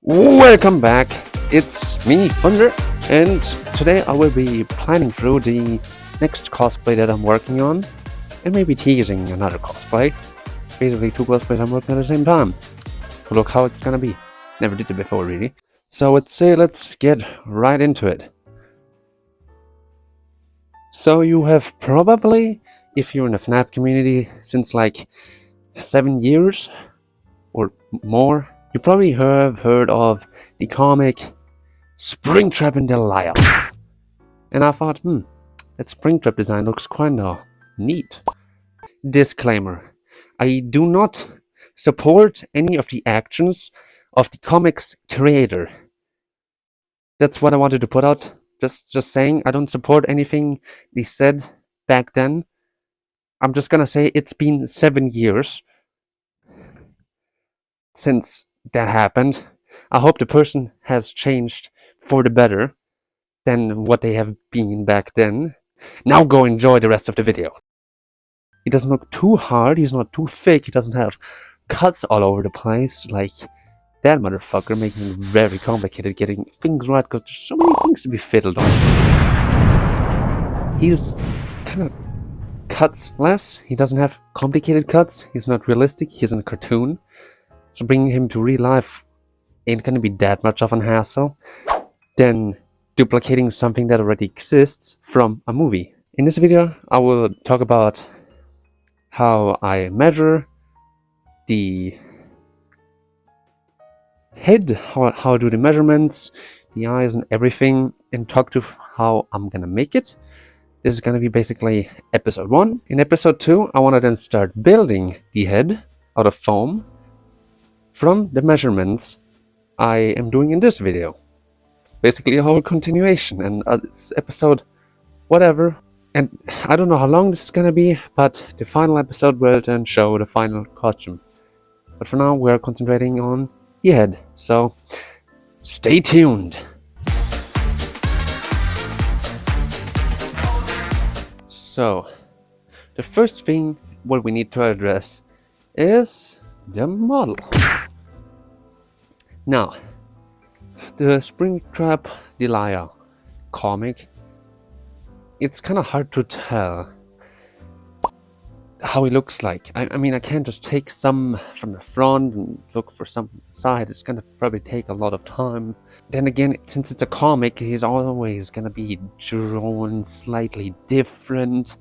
Welcome back, it's me, Thunder, and today I will be planning through the next cosplay that I'm working on, and maybe teasing another cosplay. Basically 2 cosplays I'm working on at the same time. So look how it's gonna be. Never did it before, really. So let's get right into it. So you have probably, if you're in the FNAF community, since like 7 years or more, you probably have heard of the comic Springtrap and Delia. And I thought, that Springtrap design looks kinda neat. Disclaimer: I do not support any of the actions of the comic's creator. That's what I wanted to put out. Just saying, I don't support anything they said back then. I'm just gonna say it's been 7 years since that happened. I hope the person has changed for the better than what they have been back then. Now go enjoy the rest of the video. He doesn't look too hard, he's not too thick, he doesn't have cuts all over the place like that motherfucker, making it very complicated getting things right because there's so many things to be fiddled on. He's kind of cuts less, he doesn't have complicated cuts, he's not realistic, he's in a cartoon. So bringing him to real life ain't gonna be that much of an hassle than duplicating something that already exists from a movie. In this video, I will talk about how I measure the head, how I do the measurements, the eyes and everything, and talk to how I'm gonna make it. This is gonna be basically episode 1. In episode 2, I wanna then start building the head out of foam from the measurements I am doing in this video. Basically a whole continuation, and it's episode whatever. And I don't know how long this is gonna be, but the final episode will then show the final costume. But for now, we're concentrating on the head, so stay tuned. So, the first thing what we need to address is the model. Now, the Springtrap Delia comic, it's kind of hard to tell how he looks like. I mean, I can't just take some from the front and look for some from the side. It's gonna probably take a lot of time. Then again, since it's a comic, he's always gonna be drawn slightly different,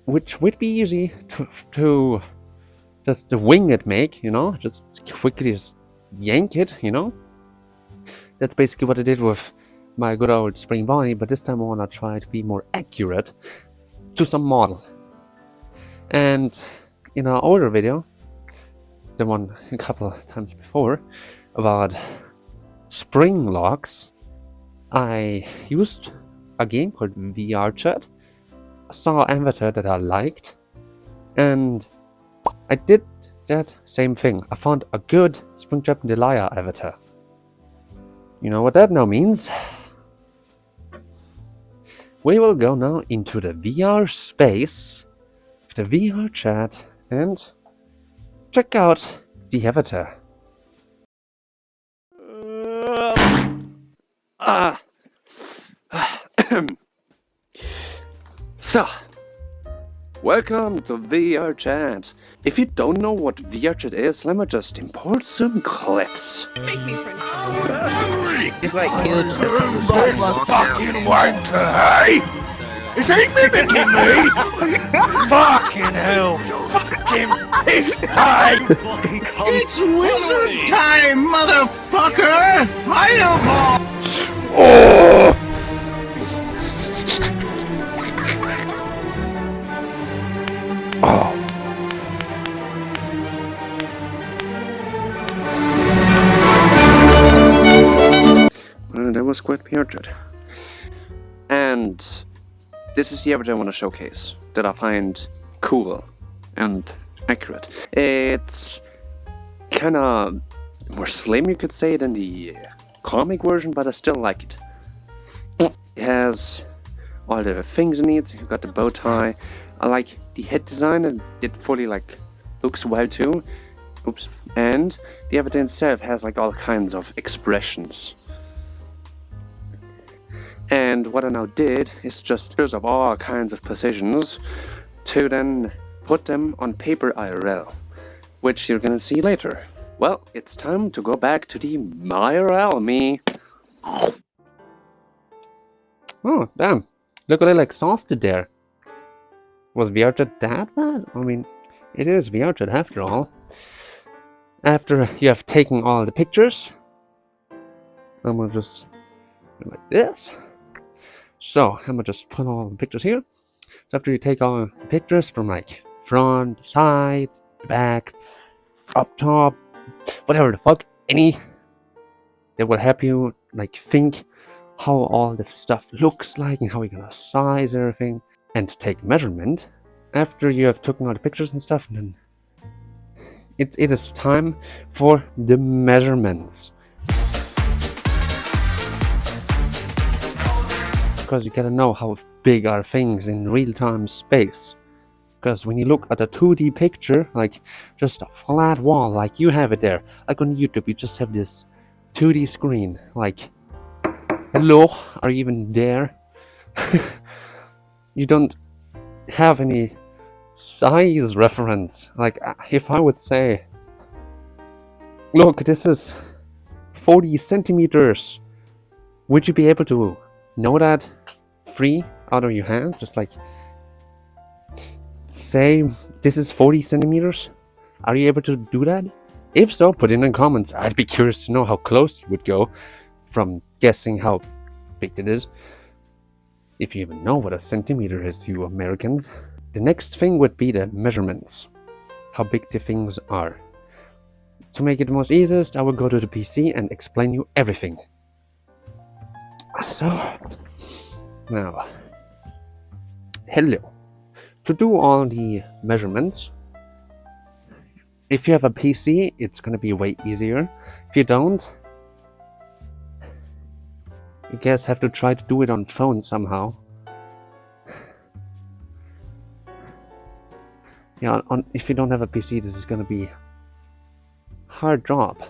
which would be easy to just wing it make, you know? Just quickly just yank it, you know? That's basically what I did with my good old Spring Bonnie, but this time I want to try to be more accurate to some model. And in our older video, the one a couple of times before, about spring locks, I used a game called VR Chat. I saw an avatar that I liked, and I did that same thing. I found a good Springtrap and Delia avatar. You know what that now means? We will go now into the VR space, the VR chat, and check out the avatar. So, welcome to VR chat. If you don't know what VR chat is, let me just import some clips. Make me friend. It's like Fucking wanker, hey! Is he mimicking me? Fucking hell! Fucking piss take! It's wizard time, motherfucker! Fireball! Oh! Well, that was quite weird. And this is the avatar I want to showcase that I find cool and accurate. It's kind of more slim, you could say, than the comic version, but I still like it. It has all the things in it. You got the bow tie. I like the head design, and it fully looks well too. Oops. And the avatar itself has like all kinds of expressions. And what I now did is just pictures of all kinds of positions to then put them on paper IRL, which you're gonna see later. Well, it's time to go back to the IRL me. Oh, damn. Look what I like exhausted there. Was VRChat that bad? I mean, it is VRChat after all. After you have taken all the pictures, I'm gonna just go like this. So, I'm gonna just put all the pictures here. So after you take all the pictures from like front, side, back, up top, whatever the fuck, any that will help you like think how all the stuff looks like and how you're gonna size everything and take measurement. After you have taken all the pictures and stuff, and then it is time for the measurements. Because you gotta know how big are things in real-time space. Because when you look at a 2D picture, like just a flat wall, like you have it there, like on YouTube, you just have this 2D screen, like, hello, are you even there? You don't have any size reference. Like, if I would say, look, this is 40 centimeters, would you be able to know that free out of your hand? Just like, say, this is 40 centimeters? Are you able to do that? If so, put it in the comments. I'd be curious to know how close you would go from guessing how big it is. If you even know what a centimeter is, you Americans. The next thing would be the measurements. How big the things are. To make it the most easiest, I will go to the PC and explain you everything. So, now, hello. To do all the measurements, if you have a PC, it's gonna be way easier. If you don't, you guys have to try to do it on phone somehow. Yeah, if you don't have a PC, this is gonna be hard job.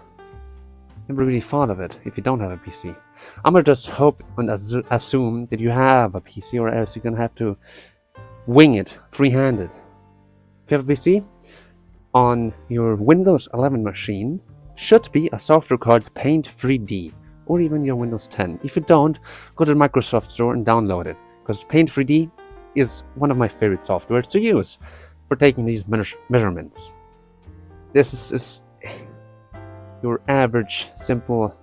Never really thought of it if you don't have a PC. I'm gonna just hope and assume that you have a PC, or else you're gonna have to wing it free-handed. If you have a PC, on your Windows 11 machine should be a software called Paint 3D, or even your Windows 10. If you don't, go to the Microsoft Store and download it, because Paint 3D is one of my favorite softwares to use for taking these measurements. This is your average simple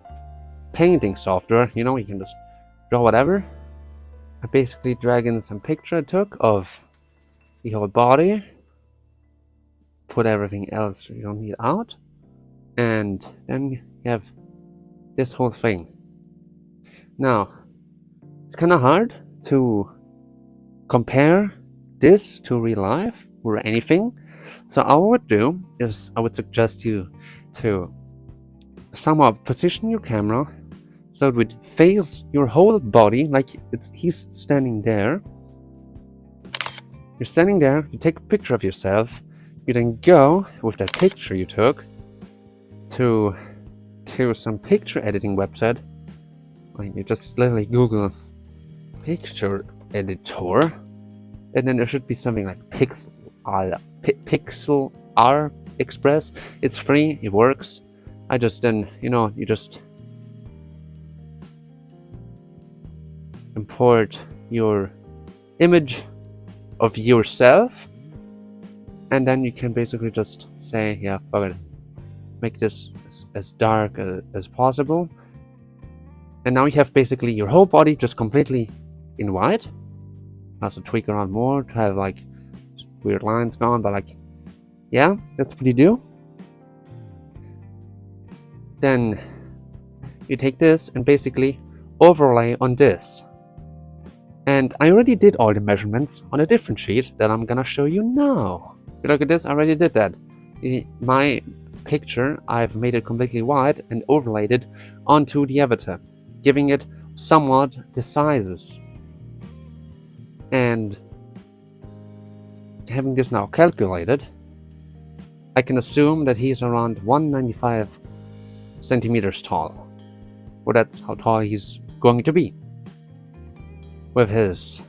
painting software. You know, you can just draw whatever. I basically drag in some picture I took of the whole body, put everything else you don't need out, and then you have this whole thing. Now, it's kind of hard to compare this to real life or anything, so all I would do is I would suggest you to somehow position your camera so it would face your whole body, like he's standing there. You're standing there, you take a picture of yourself, you then go with that picture you took to some picture editing website. Like, you just literally Google picture editor, and then there should be something like Pixel R Express. It's free, it works. I just then, you just import your image of yourself, and then you can basically just say, yeah, fuck it, make this as dark as possible, and now you have basically your whole body just completely in white. Also tweak around more to have like weird lines gone, but like, yeah, that's what you do. Then you take this and basically overlay on this. And I already did all the measurements on a different sheet that I'm gonna show you now. You look at this, I already did that. My picture, I've made it completely white and overlaid it onto the avatar, giving it somewhat the sizes. And having this now calculated, I can assume that he's around 195 centimeters tall. Well, that's how tall he's going to be. With his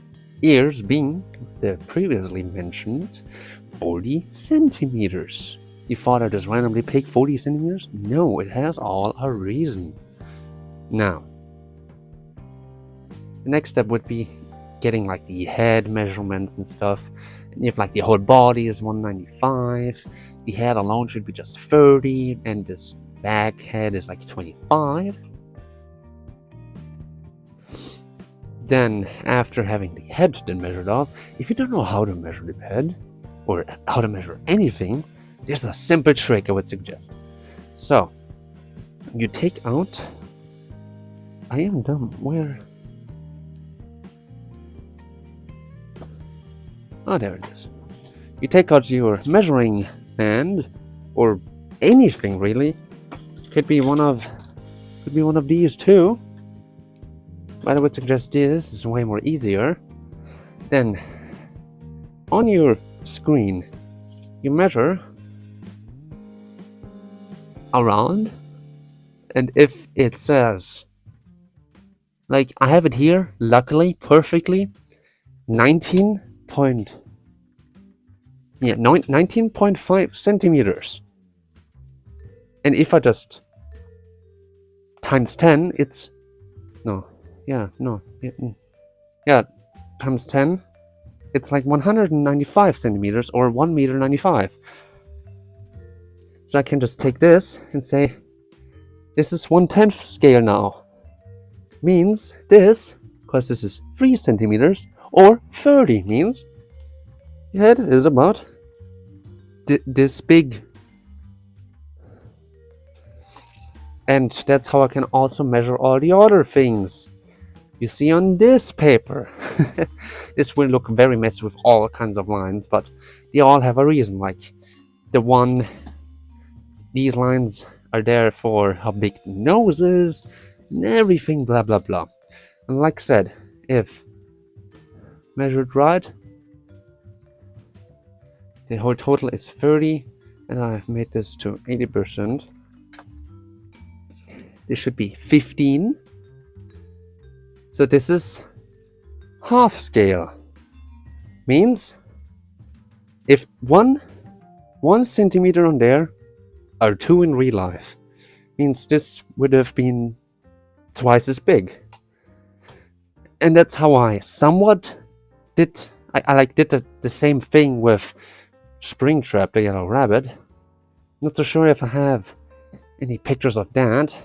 ears being the previously mentioned 40 centimeters. You thought I just randomly picked 40 centimeters? No, it has all a reason. Now, the next step would be getting like the head measurements and stuff. And if like the whole body is 195, the head alone should be just 30, and this back head is like 25. Then, after having the head then measured off, if you don't know how to measure the head, or how to measure anything, there's a simple trick I would suggest. So, you take out... I am dumb. Where? Oh, there it is. You take out your measuring band, or anything really. Could be one of these too. But I would suggest this is way more easier. Then, on your screen, you measure around, and if it says, like I have it here, luckily, perfectly, 19.5 centimeters. And if I just times 10, it's times 10, it's like 195 centimeters, or 1 meter 95. So I can just take this and say, this is 1/10 scale now. Means this, because this is 3 centimeters, or 30, means the head is about this big. And that's how I can also measure all the other things you see on this paper. This will look very messy with all kinds of lines, but they all have a reason. Like these lines are there for how big the nose is and everything, blah blah blah. And like I said, if measured right, the whole total is 30, and I've made this to 80%. This should be 15. So this is half scale. Means if one centimeter on there are 2 in real life, means this would have been twice as big. And that's how I somewhat did. I did the same thing with Springtrap the Yellow Rabbit. Not so sure if I have any pictures of that.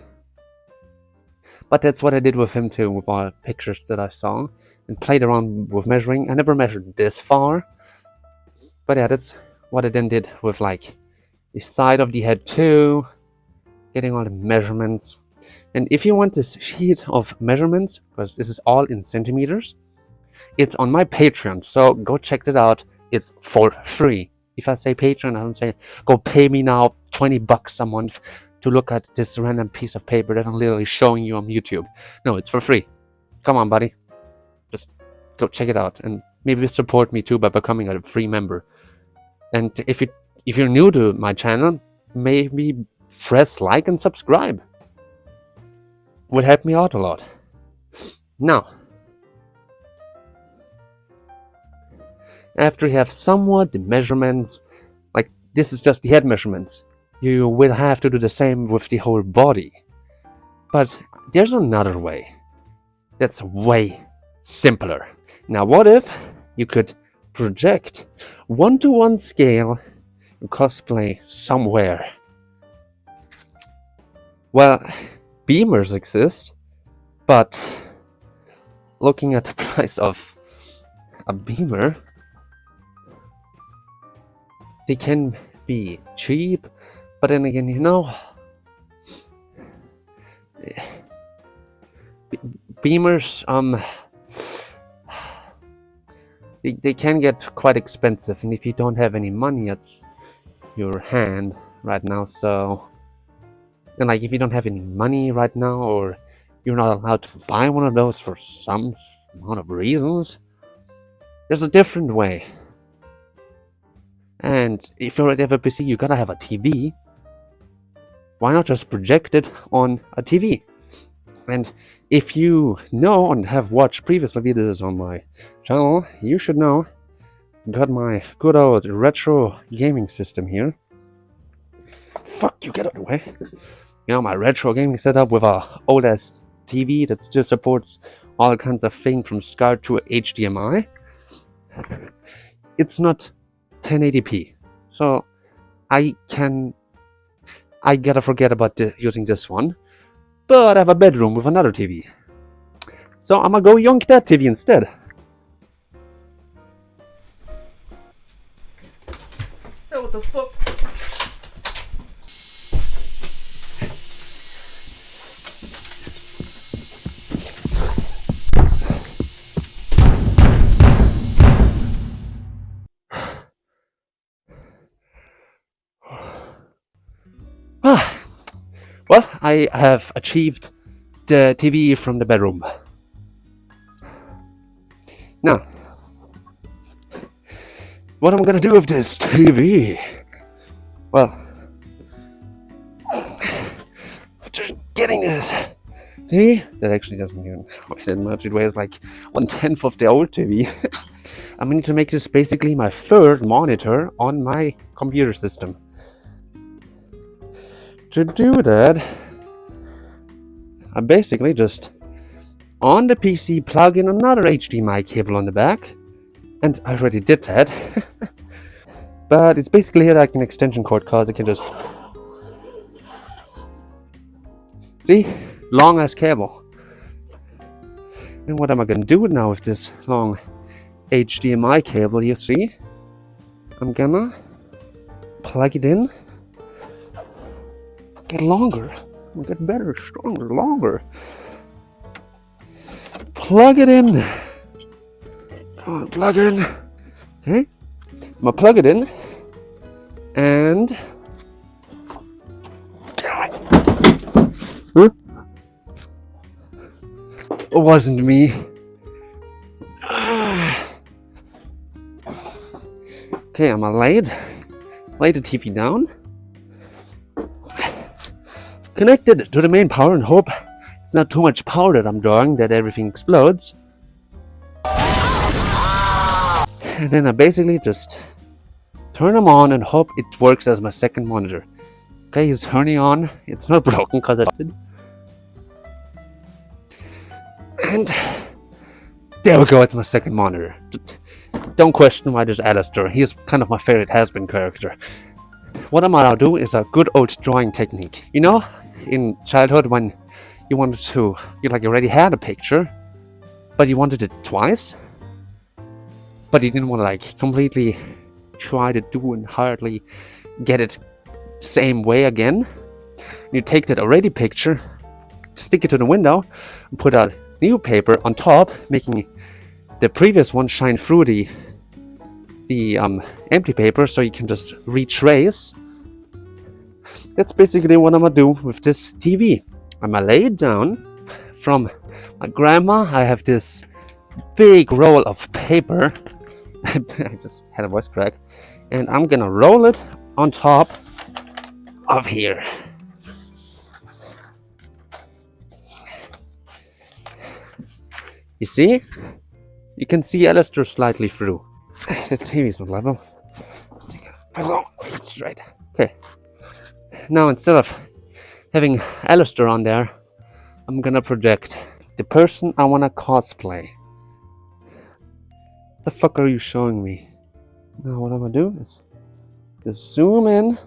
But that's what I did with him too, with all the pictures that I saw, and played around with measuring. I never measured this far, but yeah, that's what I then did with like the side of the head too, getting all the measurements. And if you want this sheet of measurements, because this is all in centimeters, it's on my Patreon, so go check it out. It's for free. If I say Patreon, I don't say go pay me now $20 a month to look at this random piece of paper that I'm literally showing you on YouTube. No, it's for free. Come on, buddy. Just go check it out, and maybe support me too by becoming a free member. And if you're new to my channel, maybe press like and subscribe. Would help me out a lot. Now, after you have somewhat the measurements, like this is just the head measurements, you will have to do the same with the whole body. But there's another way that's way simpler. Now, what if you could project 1-to-1 scale your cosplay somewhere? Well, beamers exist, but looking at the price of a beamer, they can be cheap, but then again, beamers, they can get quite expensive, and if you don't have any money at your hand right now, so, and like if you don't have any money right now, or you're not allowed to buy one of those for some amount of reasons, there's a different way. And if you already have a PC, you gotta have a TV. Why not just project it on a TV? And if you know and have watched previous videos on my channel, you should know I got my good old retro gaming system here. Fuck you, get out of the way. You know, my retro gaming setup with a old ass TV that still supports all kinds of things from SCART to HDMI. It's not 1080p, so I gotta forget about using this one. But I have a bedroom with another TV, so I'm gonna go yoink that TV instead. Oh, what the fuck? Well, I have achieved the TV from the bedroom. Now, what am I gonna do with this TV? Well, just getting this TV that actually doesn't even weigh that much. It weighs like 1/10 of the old TV. I'm going to make this basically my third monitor on my computer system. To do that, I basically just on the PC plug in another HDMI cable on the back, and I already did that. But it's basically like an extension cord, cause I can just see, long ass cable. And what am I gonna do now with this long HDMI cable? You see, I'm gonna plug it in. Get longer, get better, stronger, longer. Plug it in. Come on, plug in. Okay, I'm gonna plug it in, and huh? It wasn't me. Okay, I'm gonna lay the TV down. Connected to the main power and hope it's not too much power that I'm drawing that everything explodes. And then I basically just turn them on and hope it works as my second monitor. Okay, it's turning on. It's not broken because I did. And there we go, it's my second monitor. Don't question why there's Alistair. He's kind of my favorite has-been character. What I'm gonna do is a good old drawing technique. You know, in childhood when you wanted to, you already had a picture, but you wanted it twice, but you didn't want to completely try to do and hardly get it same way again. You take that already picture, stick it to the window, and put a new paper on top, making the previous one shine through the empty paper, so you can just retrace. That's basically what I'm gonna do with this TV. I'm gonna lay it down. From my grandma, I have this big roll of paper. I just had a voice crack. And I'm gonna roll it on top of here. You see? You can see Alistair slightly through. The TV's not level. Straight. Okay. Now instead of having Alistair on there, I'm gonna project the person I wanna cosplay. What the fuck are you showing me? Now what I'm gonna do is just zoom in.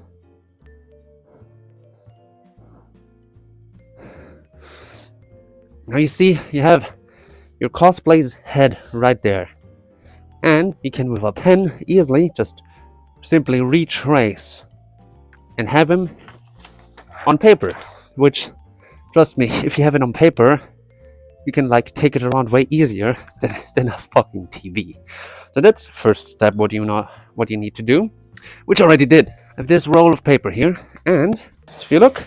Now you see, you have your cosplay's head right there. And you can, with a pen, easily just simply retrace and have him on paper. Which, trust me, if you have it on paper, you can take it around way easier than a fucking TV. So that's the first step. What you need to do, which I already did. I have this roll of paper here, and if you look,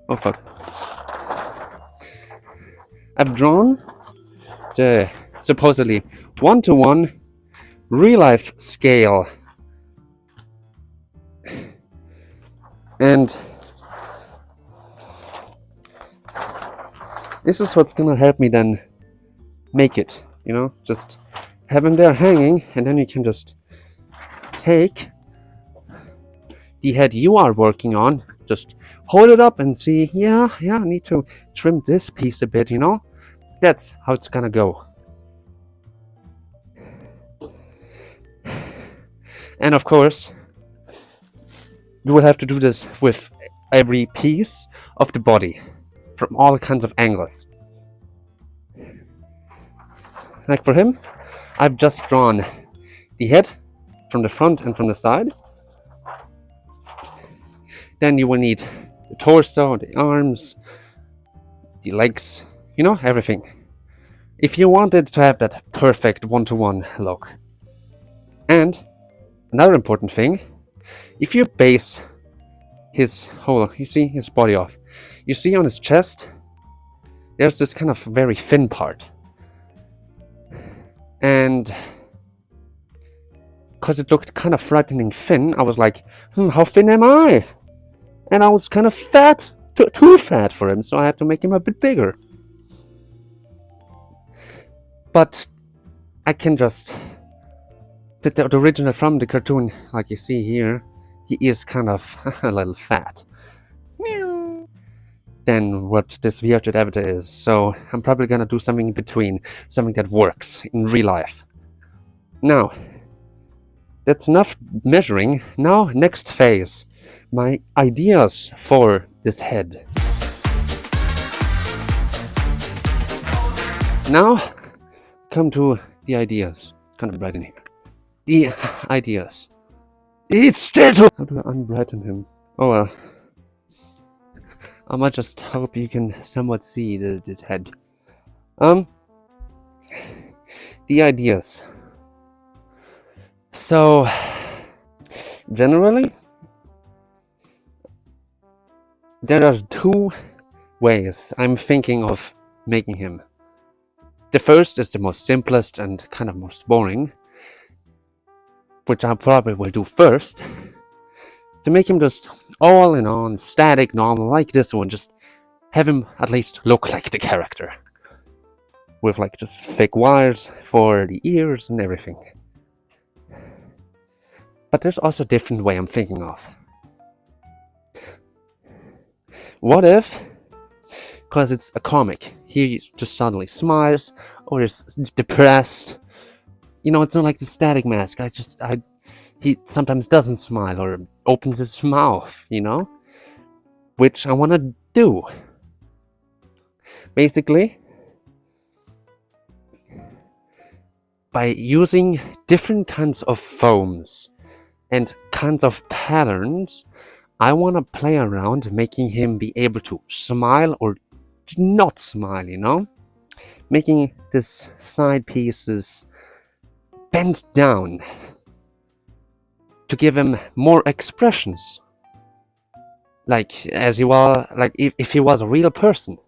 oh fuck, I've drawn the supposedly 1-to-1 real life scale. And this is what's gonna help me then make it, you know, just have him there hanging, and then you can just take the head you are working on, just hold it up and see, yeah, I need to trim this piece a bit, you know. That's how it's gonna go. And of course, you will have to do this with every piece of the body from all kinds of angles. Like for him, I've just drawn the head from the front and from the side. Then you will need the torso, the arms, the legs, you know, everything. If you wanted to have that perfect 1-to-1 look. And another important thing, if you base his whole, you see his body off, you see on his chest, there's this kind of very thin part. And because it looked kind of frightening thin, I was like, how thin am I? And I was kind of fat, too fat for him, so I had to make him a bit bigger. But I can just, the original from the cartoon, like you see here, he is kind of a little fat than what this VRChat avatar is. So I'm probably gonna do something in between, something that works in real life. Now, that's enough measuring. Now, next phase, my ideas for this head. Now, come to the ideas. It's kind of bright in here. The ideas. It's dead! How do I unbrighten him? Oh well. I might just hope you can somewhat see this head. The ideas. So, generally, there are two ways I'm thinking of making him. The first is the most simplest and kind of most boring, which I probably will do first, to make him just all in on static, normal, like this one, just have him at least look like the character. With like just fake wires for the ears and everything. But there's also a different way I'm thinking of. What if, because it's a comic, he just suddenly smiles or is depressed. You know, it's not like the static mask. He sometimes doesn't smile or opens his mouth, you know? Which I want to do. Basically, by using different kinds of foams and kinds of patterns, I want to play around making him be able to smile or not smile, you know? Making this side pieces bend down to give him more expressions. Like as he was, like if he was a real person.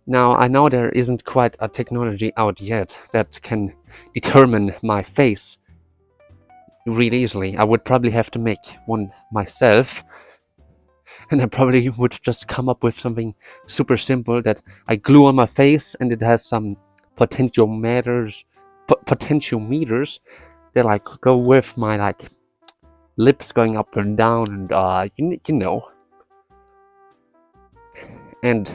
Now, I know there isn't quite a technology out yet that can determine my face really easily. I would probably have to make one myself, and I probably would just come up with something super simple that I glue on my face, and it has some potentiometers that like go with my like lips going up and down, and you know. And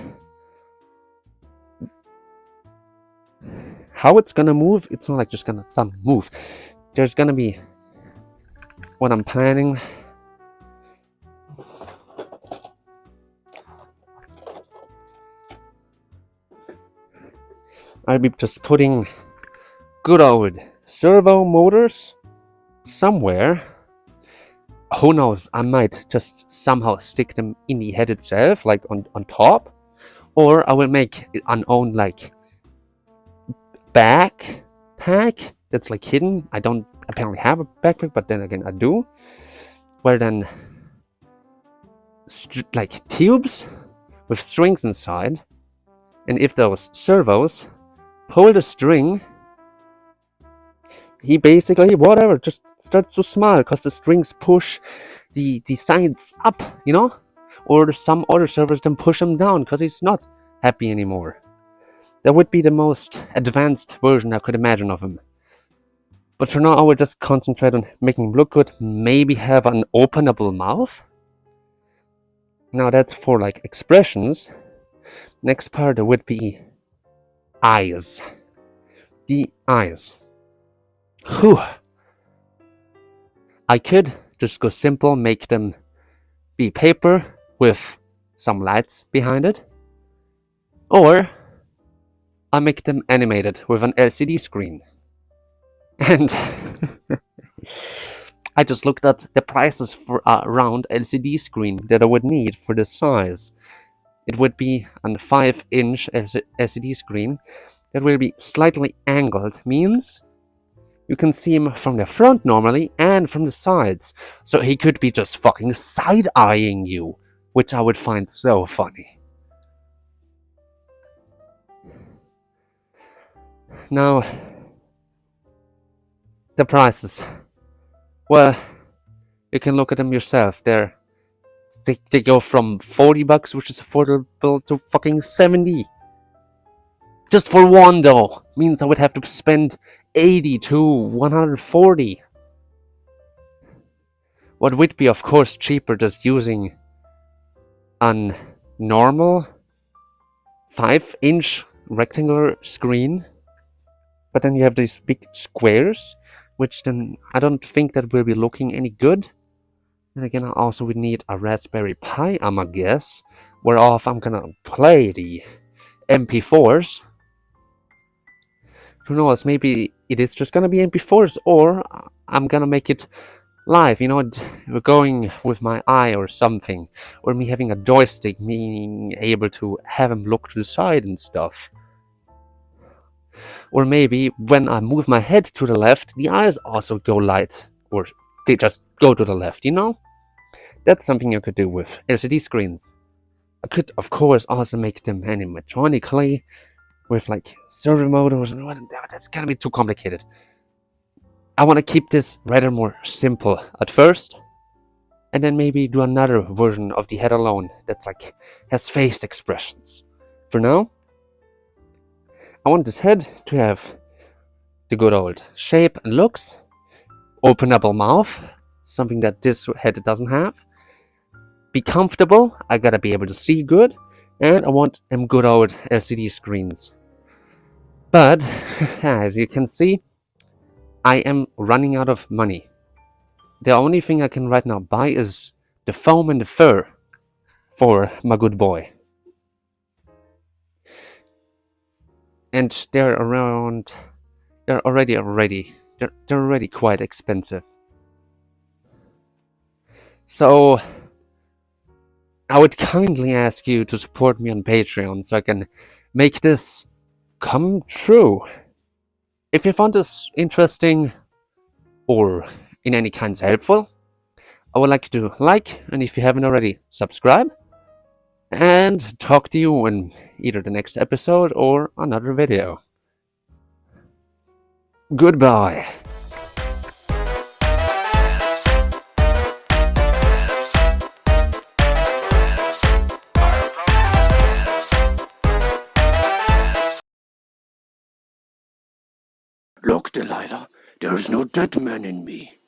how it's gonna move, it's not like just gonna suddenly move. There's gonna be what I'm planning. I'll be just putting good old servo motors somewhere. Who knows, I might just somehow stick them in the head itself, like on top. Or I will make an own like backpack that's like hidden. I don't apparently have a backpack, but then again I do. Where then like tubes with strings inside And if those servos pull the string, he basically, whatever, just starts to smile because the strings push the sides up, you know? Or some other servers then push him down because he's not happy anymore. That would be the most advanced version I could imagine of him. But for now, I will just concentrate on making him look good. Maybe have an openable mouth. Now that's for like expressions. Next part would be eyes. The eyes. Whew. I could just go simple, make them be paper with some lights behind it. Or I make them animated with an LCD screen. And I just looked at the prices for a round LCD screen that I would need for this size. It would be a 5-inch LCD screen that will be slightly angled, means you can see him from the front normally and from the sides. So he could be just fucking side-eyeing you, which I would find so funny. Now, the prices. Well, you can look at them yourself. They go from $40, which is affordable, to fucking 70. Just for one though, means I would have to spend 80 to 140. What would be of course cheaper just using a normal 5-inch rectangular screen. But then you have these big squares, which then I don't think that will be looking any good. And again, I also would need a Raspberry Pi, I'ma guess, whereof I'm gonna play the MP4s. Who knows, maybe it is just gonna be MP4s, or I'm gonna make it live, you know, we're going with my eye or something, or me having a joystick, being able to have him look to the side and stuff. Or maybe when I move my head to the left, the eyes also go light, or they just go to the left, you know? That's something you could do with LCD screens. I could, of course, also make them animatronically with like servo motors and whatnot. That's gonna be too complicated. I want to keep this rather more simple at first, and then maybe do another version of the head alone that's like has face expressions. For now, I want this head to have the good old shape and looks, openable mouth, something that this head doesn't have. Be comfortable, I gotta be able to see good, and I want them good old LCD screens. But, as you can see, I am running out of money. The only thing I can right now buy is the foam and the fur for my good boy. And they're already quite expensive. So I would kindly ask you to support me on Patreon so I can make this come true. If you found this interesting or in any kinds helpful, I would like you to like, and if you haven't already, subscribe, and talk to you in either the next episode or another video. Goodbye. Look, Delilah, there's no dead man in me.